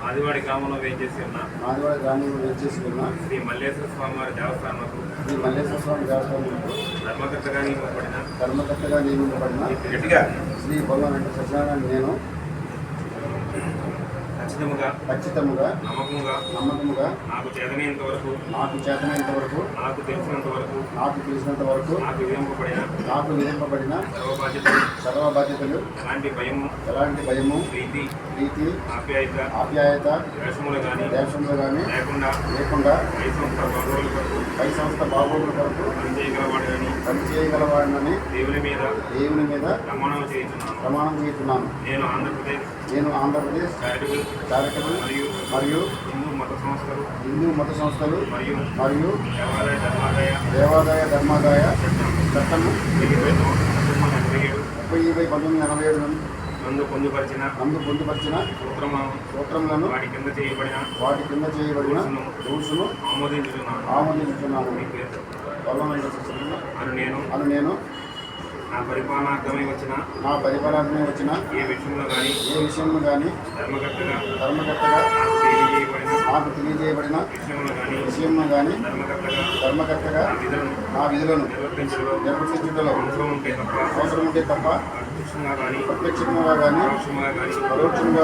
ఆదివాడి గ్రామంలో వేయించేసి ఉన్న శ్రీ మల్లేశ్వర స్వామి వారి దేవస్థానకు ధర్మకర్తగా నియమింపబడిన శ్రీ బొల్ల వెంకట సత్యనారాయణ నేను ఖచ్చితముగా నమ్మకముగా నాకు చేతనైనంత వరకు నాకు తెలిసినంత వరకు నాకు విధింపబడిన సర్వ బాధ్యతలు ఎలాంటి భయము ప్రీతి ఆప్యాయత దేశములు కానీ లేకుండా పై సంస్థ బాగోగుల కొరకు పనిచేయగలవాడినని దేవుని మీద ప్రమాణం చేస్తున్నాను. నేను ఆంధ్రప్రదేశ్ చారిటబుల్ మరియు హిందూ మత సంస్థలు మరియు దేవాదాయ ధర్మాదాయ చట్టము 30/1987 నందు పొందుపరిచిన సూత్రములను వాటి కింద చేయబడిన రూల్స్ను ఆమోదించుతున్నాను. అను నేను నా పరిపాలనార్థమై వచ్చిన ఏ విషయంలో కానీ ధర్మకర్తగా నాకు తెలియజేయబడిన విషయంలో కానీ ధర్మకర్తగా నా విధులను నిర్వర్తించడంలో అవసరం ఉంటే తప్ప ప్రత్యక్షంగా కానీ పరోక్షంగా